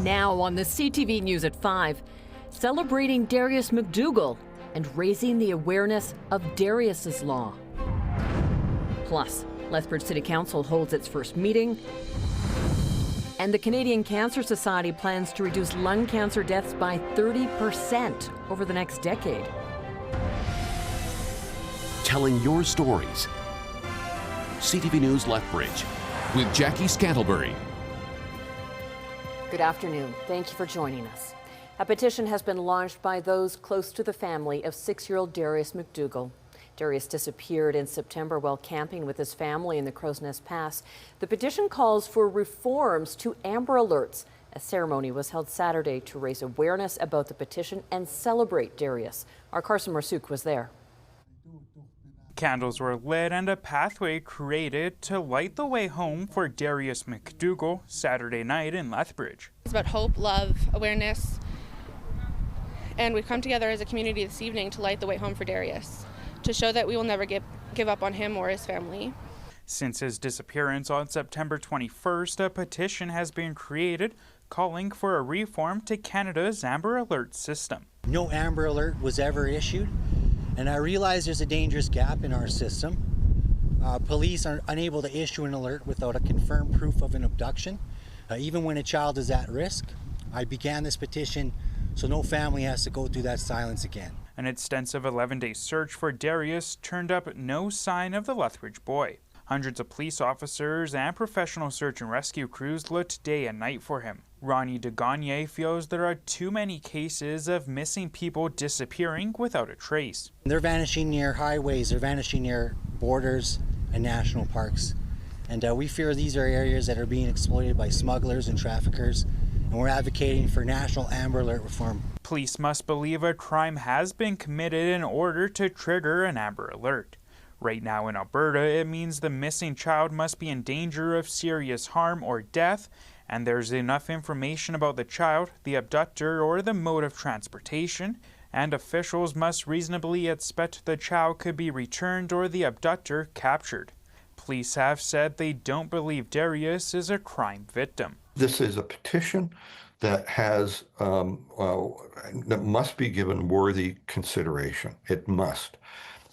Now on the CTV News at 5, celebrating Darius McDougall and raising the awareness of Darius's Law. Plus, Lethbridge City Council holds its first meeting, and the Canadian Cancer Society plans to reduce lung cancer deaths by 30% over the next decade. Telling your stories. CTV News Lethbridge with Jackie Scantlebury. Good afternoon. Thank you for joining us. A petition has been launched by those close to the family of 6-year-old Darius McDougall. Darius disappeared in September while camping with his family in the Crow's Nest Pass. The petition calls for reforms to Amber Alerts. A ceremony was held Saturday to raise awareness about the petition and celebrate Darius. Our Carson Marsouk was there. Candles were lit and a pathway created to light the way home for Darius McDougall Saturday night in Lethbridge. It's about hope, love, awareness, and we've come together as a community this evening to light the way home for Darius, to show that we will never give up on him or his family. Since his disappearance on September 21st, a petition has been created calling for a reform to Canada's Amber Alert system. No Amber Alert was ever issued, and I realize there's a dangerous gap in our system. Police are unable to issue an alert without a confirmed proof of an abduction, even when a child is at risk. I began this petition so no family has to go through that silence again. An extensive 11-day search for Darius turned up no sign of the Lethbridge boy. Hundreds of police officers and professional search and rescue crews looked day and night for him. Ronnie DeGagne feels there are too many cases of missing people disappearing without a trace. They're vanishing near highways, they're vanishing near borders and national parks. And we fear these are areas that are being exploited by smugglers and traffickers, and we're advocating for national Amber Alert reform. Police must believe a crime has been committed in order to trigger an Amber Alert. Right now in Alberta, it means the missing child must be in danger of serious harm or death, and there's enough information about the child, the abductor, or the mode of transportation, and officials must reasonably expect the child could be returned or the abductor captured. Police have said they don't believe Darius is a crime victim. This is a petition that has that must be given worthy consideration. It must,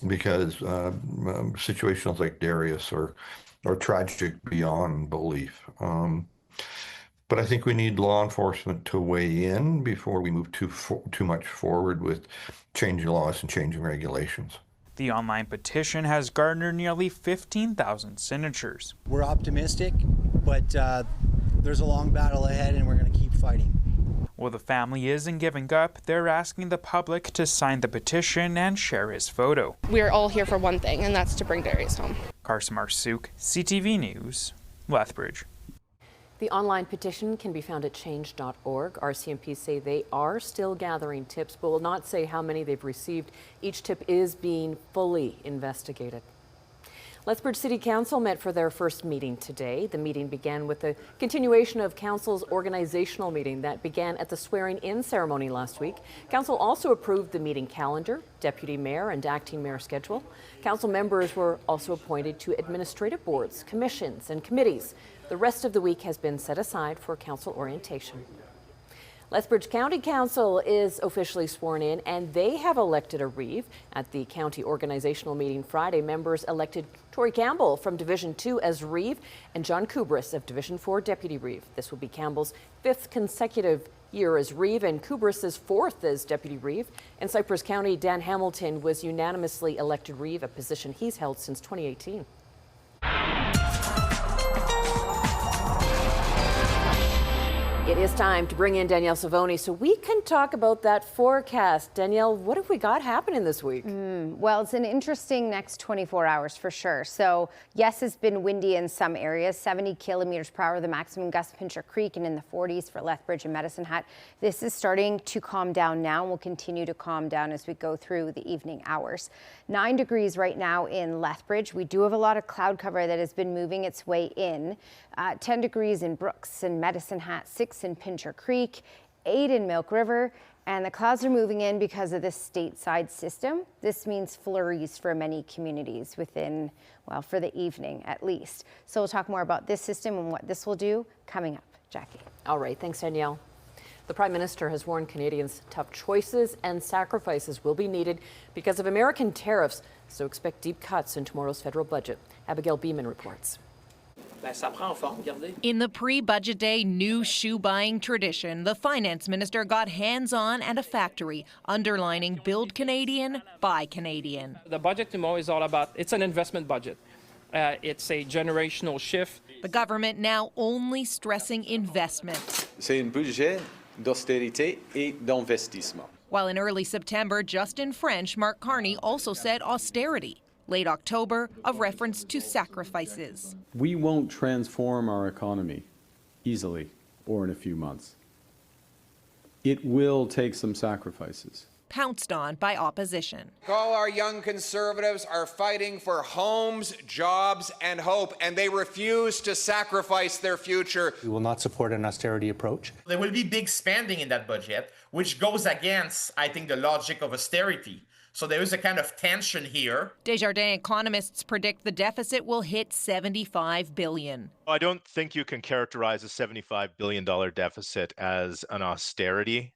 because situations like Darius are tragic beyond belief. But I think we need law enforcement to weigh in before we move too much forward with changing laws and changing regulations. The online petition has garnered nearly 15,000 signatures. We're optimistic, but there's a long battle ahead and we're going to keep fighting. Well, the family isn't giving up. They're asking the public to sign the petition and share his photo. We're all here for one thing, and that's to bring Darius home. Carson Marsouk, CTV News, Lethbridge. The online petition can be found at change.org. RCMP say they are still gathering tips, but will not say how many they've received. Each tip is being fully investigated. Lethbridge City Council met for their first meeting today. The meeting began with a continuation of Council's organizational meeting that began at the swearing-in ceremony last week. Council also approved the meeting calendar, Deputy Mayor and Acting Mayor schedule. Council members were also appointed to administrative boards, commissions and committees. The rest of the week has been set aside for Council orientation. Lethbridge County Council is officially sworn in, and they have elected a reeve. At the county organizational meeting Friday, members elected Tori Campbell from Division 2 as reeve and John Kubris of Division 4 deputy reeve. This will be Campbell's 5th consecutive year as reeve and Kubris's 4th as deputy reeve. In Cypress County, Dan Hamilton was unanimously elected reeve, a position he's held since 2018. It is time to bring in Danielle Savoni so we can talk about that forecast. Danielle, what have we got happening this week? Well, it's an interesting next 24 hours for sure. So yes, it's been windy in some areas, 70 kilometers per hour, the maximum gust Pincher Creek, and in the 40s for Lethbridge and Medicine Hat. This is starting to calm down now and will continue to calm down as we go through the evening hours. 9 degrees right now in Lethbridge. We do have a lot of cloud cover that has been moving its way in. 10 degrees in Brooks and Medicine Hat, 6 in Pincher Creek, 8 in Milk River, and the clouds are moving in because of this stateside system. This means flurries for many communities within, well, for the evening at least. So we'll talk more about this system and what this will do coming up. Jackie. All right, thanks, Danielle. The Prime Minister has warned Canadians tough choices and sacrifices will be needed because of American tariffs, so expect deep cuts in tomorrow's federal budget. Abigail Beeman reports. In the pre-budget day new shoe-buying tradition, the finance minister got hands-on at a factory, underlining build Canadian, buy Canadian. The budget tomorrow is all about, it's an investment budget. It's a generational shift. The government now only stressing investment. C'est un budget d'austérité et d'investissement. While in early September, Justin French, Mark Carney also said austerity. Late October, a reference to sacrifices. We won't transform our economy easily or in a few months. It will take some sacrifices. Pounced on by opposition. All our young Conservatives are fighting for homes, jobs, and hope, and they refuse to sacrifice their future. We will not support an austerity approach. There will be big spending in that budget, which goes against, I think, the logic of austerity. So there is a kind of tension here. Desjardins economists predict the deficit will hit $75 billion. I don't think you can characterize a $75 billion deficit as an austerity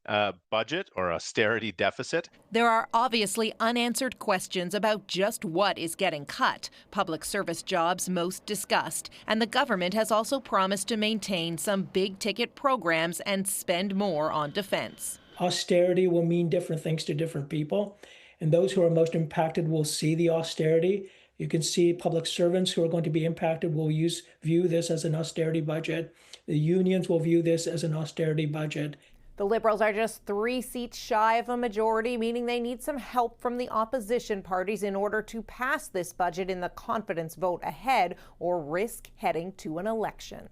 budget or austerity deficit. There are obviously unanswered questions about just what is getting cut. Public service jobs most discussed. And the government has also promised to maintain some big-ticket programs and spend more on defense. Austerity will mean different things to different people. And those who are most impacted will see the austerity. You can see public servants who are going to be impacted will view this as an austerity budget. The unions will view this as an austerity budget. The Liberals are just 3 seats shy of a majority, meaning they need some help from the opposition parties in order to pass this budget in the confidence vote ahead or risk heading to an election.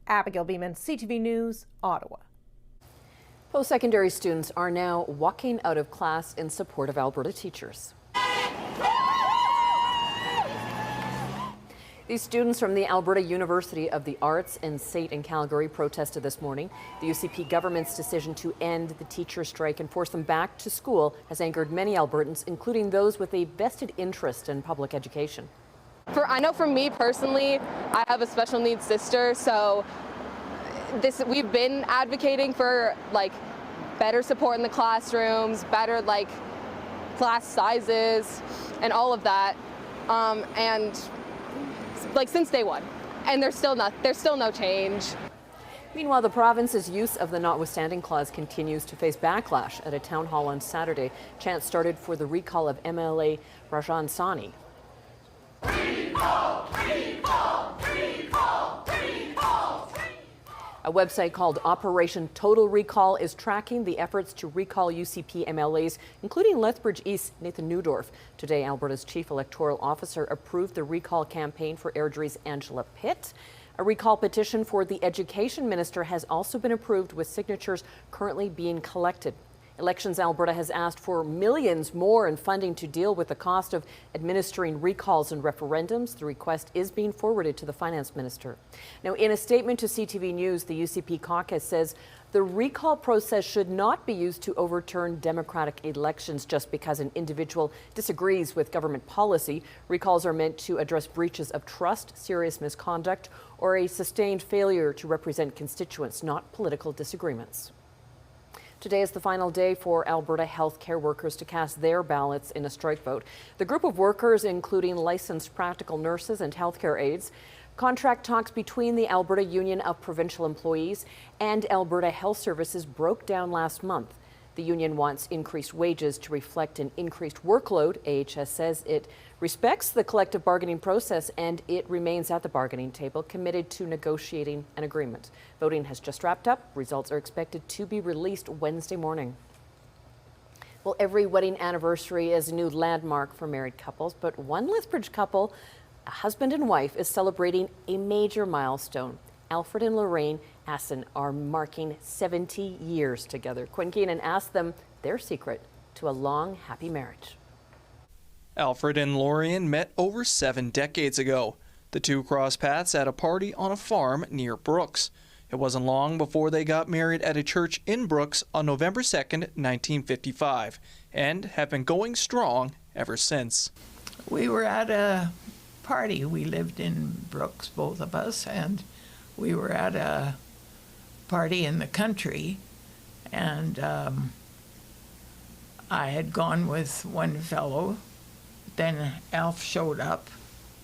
Abigail Beeman, CTV News, Ottawa. Post-secondary students are now walking out of class in support of Alberta teachers. These students from the Alberta University of the Arts and SAIT in Calgary protested this morning. The UCP government's decision to end the teacher strike and force them back to school has angered many Albertans, including those with a vested interest in public education. I know for me personally, I have a special needs sister, so we've been advocating for better support in the classrooms, better class sizes and all of that, and since day one, and there's still no change. Meanwhile, the province's use of the notwithstanding clause continues to face backlash. At a town hall on Saturday, chants started for the recall of MLA Rajan Sani. Recall, recall, recall, recall. A website called Operation Total Recall is tracking the efforts to recall UCP MLAs, including Lethbridge East Nathan Newdorf. Today, Alberta's chief electoral officer approved the recall campaign for Airdrie's Angela Pitt. A recall petition for the education minister has also been approved, with signatures currently being collected. Elections Alberta has asked for millions more in funding to deal with the cost of administering recalls and referendums. The request is being forwarded to the finance minister. Now, in a statement to CTV News, the UCP caucus says the recall process should not be used to overturn democratic elections just because an individual disagrees with government policy. Recalls are meant to address breaches of trust, serious misconduct, or a sustained failure to represent constituents, not political disagreements. Today is the final day for Alberta healthcare workers to cast their ballots in a strike vote. The group of workers, including licensed practical nurses and healthcare aides, contract talks between the Alberta Union of Provincial Employees and Alberta Health Services broke down last month. The union wants increased wages to reflect an increased workload. AHS says it respects the collective bargaining process and it remains at the bargaining table, committed to negotiating an agreement. Voting has just wrapped up. Results are expected to be released Wednesday morning. Well, every wedding anniversary is a new landmark for married couples, but one Lethbridge couple, a husband and wife, is celebrating a major milestone. Alfred and Lorraine Asson are marking 70 years together. Quinn Keenan asked them their secret to a long, happy marriage. Alfred and Lorraine met over 7 decades ago. The two crossed paths at a party on a farm near Brooks. It wasn't long before they got married at a church in Brooks on November 2nd, 1955, and have been going strong ever since. We were at a party. We lived in Brooks, both of us, and we were at a party in the country, And I had gone with one fellow. Then Alf showed up,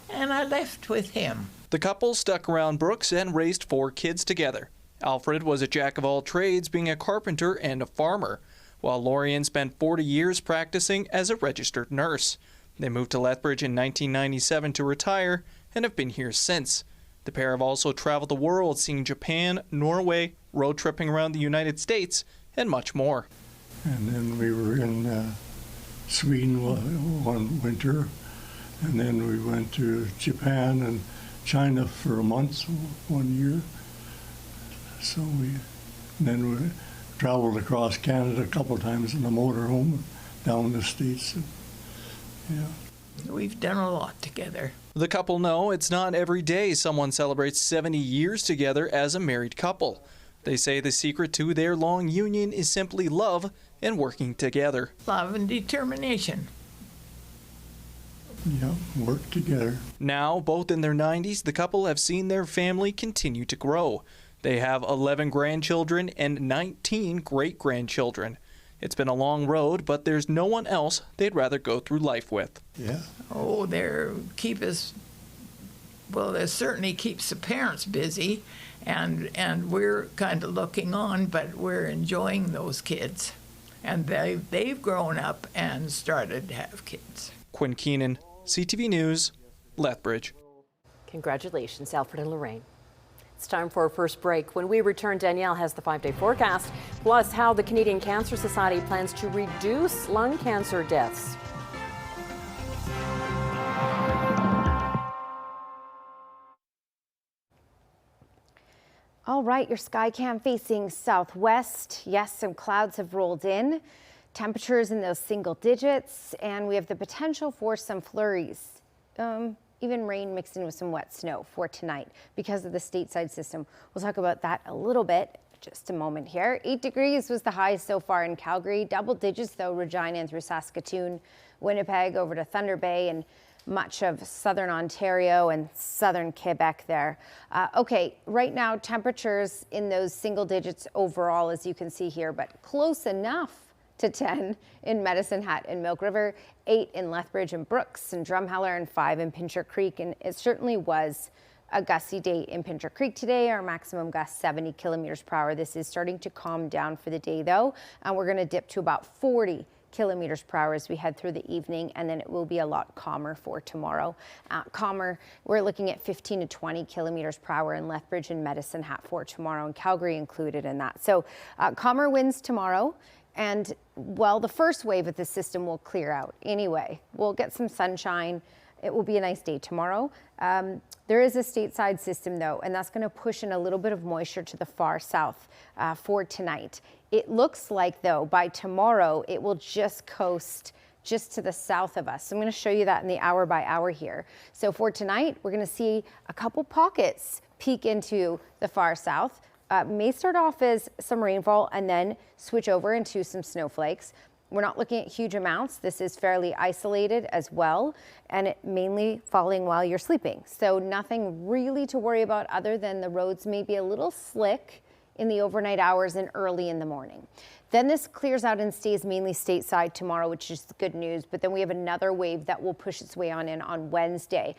and I left with him. The couple stuck around Brooks and raised 4 kids together. Alfred was a jack of all trades, being a carpenter and a farmer, while Lorian spent 40 years practicing as a registered nurse. They moved to Lethbridge in 1997 to retire and have been here since. The pair have also traveled the world, seeing Japan, Norway, road tripping around the United States, and much more. And then we were in Sweden one winter, and then we went to Japan and China for a month, 1 year. So then we traveled across Canada a couple of times in a motorhome down the States. And, yeah. We've done a lot together. The couple know it's not every day someone celebrates 70 years together as a married couple. They say the secret to their long union is simply love and working together. Love and determination. Yeah, work together. Now, both in their 90s, the couple have seen their family continue to grow. They have 11 grandchildren and 19 great-grandchildren. It's been a long road, but there's no one else they'd rather go through life with. Yeah. Oh, they certainly keeps the parents busy, and we're kind of looking on, but we're enjoying those kids. And they've grown up and started to have kids. Quinn Keenan, CTV News, Lethbridge. Congratulations, Alfred and Lorraine. It's time for our first break. When we return, Danielle has the 5-day forecast, plus how the Canadian Cancer Society plans to reduce lung cancer deaths. All right, your Skycam facing southwest. Yes, some clouds have rolled in. Temperatures in those single digits, and we have the potential for some flurries. Even rain mixed in with some wet snow for tonight because of the stateside system. We'll talk about that a little bit. Just a moment here. 8 degrees was the high so far in Calgary. Double digits, though, Regina and through Saskatoon, Winnipeg over to Thunder Bay, and much of southern Ontario and southern Quebec there. Okay, right now temperatures in those single digits overall, as you can see here, but close enough to 10 in Medicine Hat and Milk River, 8 in Lethbridge and Brooks and Drumheller, and 5 in Pincher Creek. And it certainly was a gusty day in Pincher Creek today. Our maximum gust 70 kilometers per hour. This is starting to calm down for the day though, and we're going to dip to about 40 kilometers per hour as we head through the evening, and then it will be a lot calmer for tomorrow. Calmer, we're looking at 15 to 20 kilometers per hour in Lethbridge and Medicine Hat for tomorrow, and Calgary included in that. So calmer winds tomorrow. And, well, the first wave of the system will clear out anyway. We'll get some sunshine. It will be a nice day tomorrow. There is a stateside system, though, and that's going to push in a little bit of moisture to the far south for tonight. It looks like, though, by tomorrow, it will just coast just to the south of us. So I'm going to show you that in the hour by hour here. So for tonight, we're going to see a couple pockets peek into the far south. May start off as some rainfall and then switch over into some snowflakes. We're not looking at huge amounts. This is fairly isolated as well, and it mainly falling while you're sleeping. So nothing really to worry about other than the roads may be a little slick in the overnight hours and early in the morning. Then this clears out and stays mainly stateside tomorrow, which is good news. But then we have another wave that will push its way on in on Wednesday.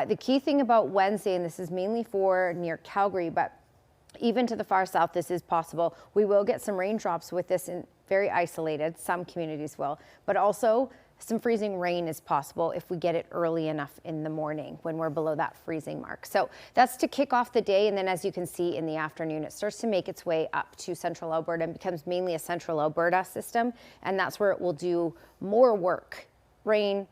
The key thing about Wednesday, and this is mainly for near Calgary, but even to the far south, this is possible. We will get some raindrops with this, in very isolated, some communities will, but also some freezing rain is possible if we get it early enough in the morning when we're below that freezing mark. So that's to kick off the day, and then as you can see in the afternoon, it starts to make its way up to central Alberta and becomes mainly a central Alberta system, and that's where it will do more work. Rain,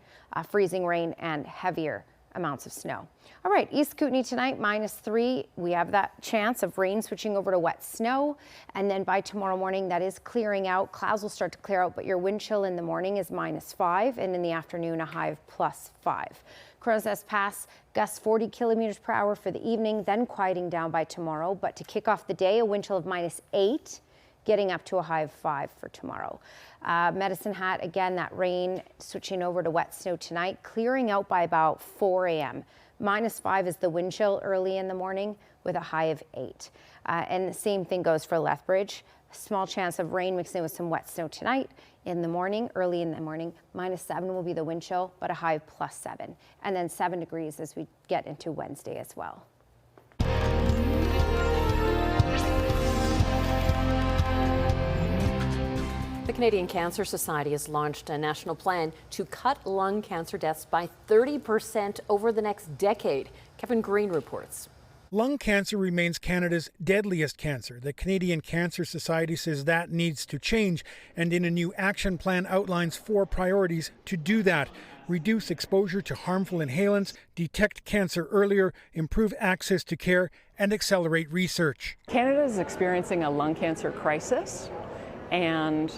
freezing rain, and heavier amounts of snow. All right, East Kootenay tonight, -3. We have that chance of rain switching over to wet snow. And then by tomorrow morning, that is clearing out. Clouds will start to clear out, but your wind chill in the morning is -5, and in the afternoon, a high of +5. Crozes Pass, gusts 40 kilometers per hour for the evening, then quieting down by tomorrow. But to kick off the day, a wind chill of -8. Getting up to a high of 5 for tomorrow. Medicine Hat, again, that rain switching over to wet snow tonight, clearing out by about 4 a.m. -5 is the wind chill early in the morning with a high of 8. And the same thing goes for Lethbridge. Small chance of rain mixed in with some wet snow tonight. In the morning, early in the morning, -7 will be the wind chill, but a high of +7. And then 7 degrees as we get into Wednesday as well. The Canadian Cancer Society has launched a national plan to cut lung cancer deaths by 30% over the next decade. Kevin Green reports. Lung cancer remains Canada's deadliest cancer. The Canadian Cancer Society says that needs to change, and in a new action plan outlines 4 priorities to do that. Reduce exposure to harmful inhalants, detect cancer earlier, improve access to care, and accelerate research. Canada is experiencing a lung cancer crisis, and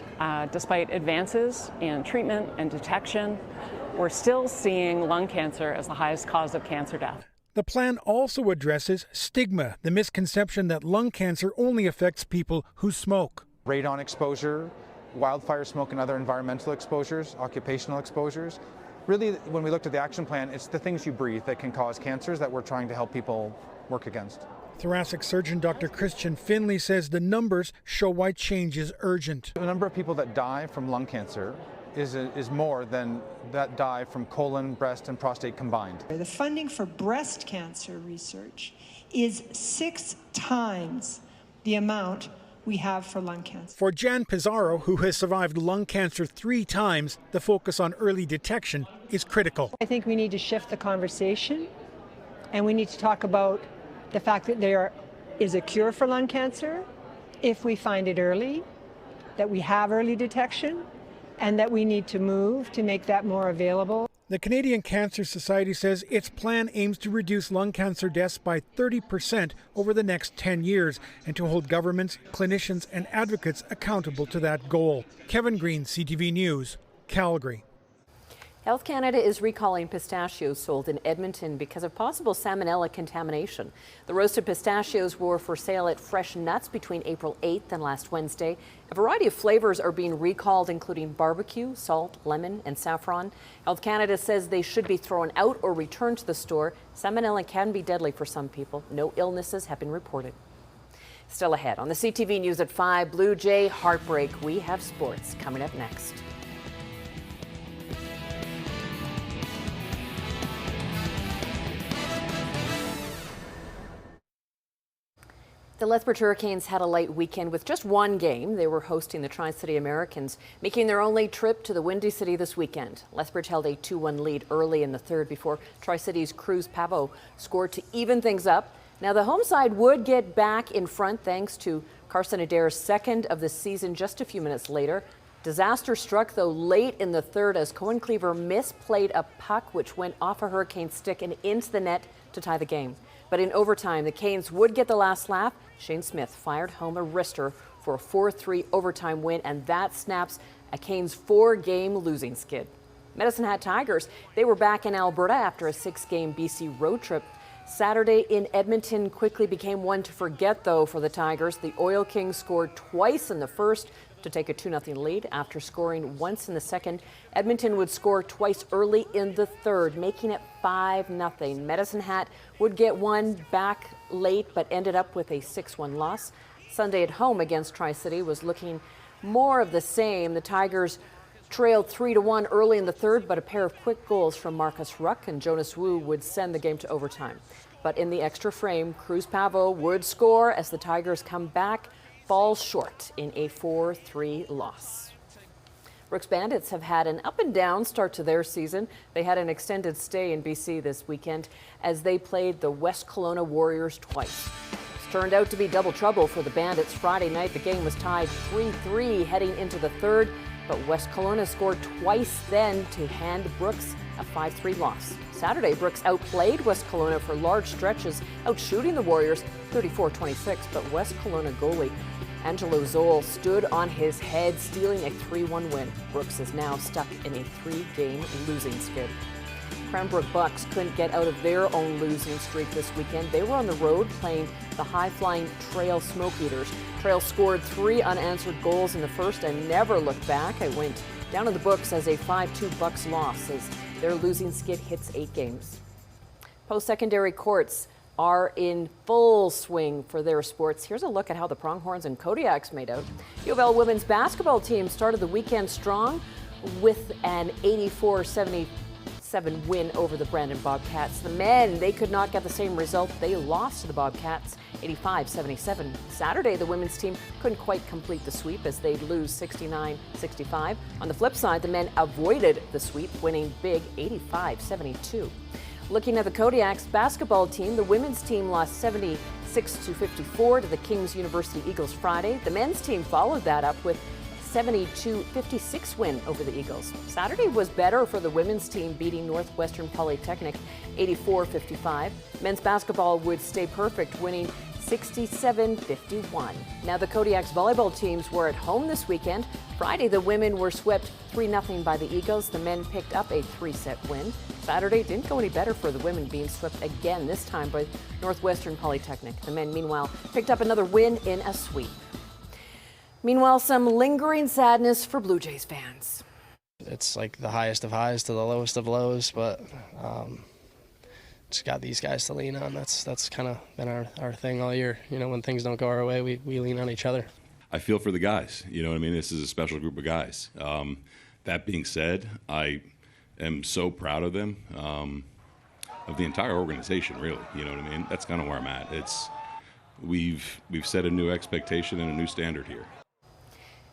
despite advances in treatment and detection, we're still seeing lung cancer as the highest cause of cancer death. The plan also addresses stigma, the misconception that lung cancer only affects people who smoke. Radon exposure, wildfire smoke and other environmental exposures, occupational exposures. Really, when we looked at the action plan, it's the things you breathe that can cause cancers that we're trying to help people work against. Thoracic surgeon Dr. Christian Finley says the numbers show why change is urgent. The number of people that die from lung cancer is more than that die from colon, breast, and prostate combined. The funding for breast cancer research is 6 times the amount we have for lung cancer. For Jan Pizarro, who has survived lung cancer 3 times, the focus on early detection is critical. I think we need to shift the conversation, and we need to talk about the fact that there is a cure for lung cancer if we find it early, that we have early detection, and that we need to move to make that more available. The Canadian Cancer Society says its plan aims to reduce lung cancer deaths by 30% over the next 10 years and to hold governments, clinicians, and advocates accountable to that goal. Kevin Green, CTV News, Calgary. Health Canada is recalling pistachios sold in Edmonton because of possible salmonella contamination. The roasted pistachios were for sale at Fresh Nuts between April 8th and last Wednesday. A variety of flavors are being recalled, including barbecue, salt, lemon, and saffron. Health Canada says they should be thrown out or returned to the store. Salmonella can be deadly for some people. No illnesses have been reported. Still ahead on the CTV News at 5, Blue Jay heartbreak. We have sports coming up next. The Lethbridge Hurricanes had a light weekend with just one game. They were hosting the Tri-City Americans, making their only trip to the Windy City this weekend. Lethbridge held a 2-1 lead early in the third before Tri-City's Cruz Pavo scored to even things up. Now the home side would get back in front thanks to Carson Adair's second of the season just a few minutes later. Disaster struck, though, late in the third as Cohen Cleaver misplayed a puck which went off a Hurricane stick and into the net to tie the game. But in overtime, the Canes would get the last laugh. Shane Smith fired home a wrister for a 4-3 overtime win, and that snaps a Canes 4-game losing skid. Medicine Hat Tigers, they were back in Alberta after a 6-game BC road trip. Saturday in Edmonton quickly became one to forget, though, for the Tigers. The Oil Kings scored twice in the first to take a 2-0 lead. After scoring once in the second, Edmonton would score twice early in the third, making it 5-0. Medicine Hat would get one back late, but ended up with a 6-1 loss. Sunday at home against Tri-City was looking more of the same. The Tigers trailed 3-1 early in the third, but a pair of quick goals from Marcus Ruck and Jonas Wu would send the game to overtime. But in the extra frame, Cruz Pavo would score as the Tigers come back, falls short in a 4-3 loss. Brooks Bandits have had an up and down start to their season. They had an extended stay in BC this weekend as they played the West Kelowna Warriors twice. It's turned out to be double trouble for the Bandits. Friday night, the game was tied 3-3 heading into the third, but West Kelowna scored twice then to hand Brooks a 5-3 loss. Saturday, Brooks outplayed West Kelowna for large stretches, outshooting the Warriors 34-26, but West Kelowna goalie Angelo Zoll stood on his head, stealing a 3-1 win. Brooks is now stuck in a 3-game losing skid. Cranbrook Bucks couldn't get out of their own losing streak this weekend. They were on the road playing the high-flying Trail Smoke Eaters. Trail scored 3 unanswered goals in the first and never looked back. It went down in the books as a 5-2 Bucks loss as their losing skid hits 8 games. Post-secondary courts are in full swing for their sports. Here's a look at how the Pronghorns and Kodiaks made out. U of L women's basketball team started the weekend strong with an 84-77 win over the Brandon Bobcats. The men, they could not get the same result. They lost to the Bobcats 85-77. Saturday, the women's team couldn't quite complete the sweep as they'd lose 69-65. On the flip side, the men avoided the sweep, winning big 85-72. Looking at the Kodiaks basketball team, the women's team lost 76-54 to the King's University Eagles Friday. The men's team followed that up with 72-56 win over the Eagles. Saturday was better for the women's team, beating Northwestern Polytechnic 84-55. Men's basketball would stay perfect, winning 67-51. Now the Kodiaks volleyball teams were at home this weekend. Friday, the women were swept 3-0 by the Eagles. The men picked up a 3-set win. Saturday didn't go any better for the women, being swept again, this time by Northwestern Polytechnic. The men, meanwhile, picked up another win in a sweep. Meanwhile, some lingering sadness for Blue Jays fans. It's like the highest of highs to the lowest of lows, but just got these guys to lean on. That's kind of been our thing all year. You know, when things don't go our way, we lean on each other. I feel for the guys. You know what I mean? This is a special group of guys. That being said, I am so proud of them, of the entire organization, really. You know what I mean? That's kind of where I'm at. We've set a new expectation and a new standard here.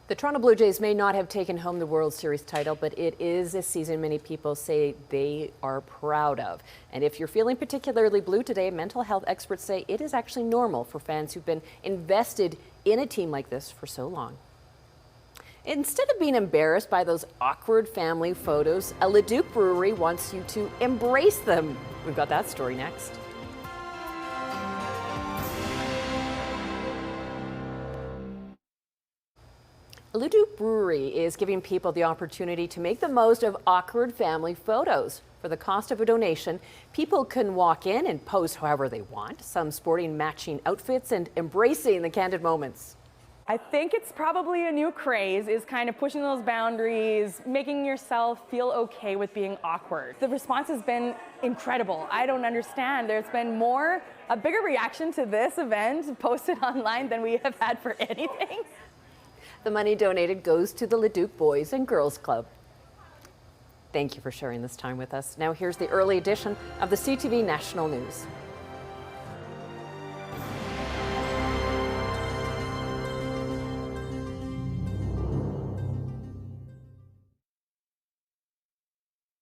The Toronto Blue Jays may not have taken home the World Series title, but it is a season many people say they are proud of. And if you're feeling particularly blue today, mental health experts say it is actually normal for fans who've been invested in a team like this for so long. Instead of being embarrassed by those awkward family photos, a Leduc brewery wants you to embrace them. We've got that story next. Leduc Brewery is giving people the opportunity to make the most of awkward family photos. For the cost of a donation, people can walk in and pose however they want, some sporting matching outfits and embracing the candid moments. I think it's probably a new craze, is kind of pushing those boundaries, making yourself feel okay with being awkward. The response has been incredible. I don't understand. There's been a bigger reaction to this event posted online than we have had for anything. The money donated goes to the Leduc Boys and Girls Club. Thank you for sharing this time with us. Now here's the early edition of the CTV National News.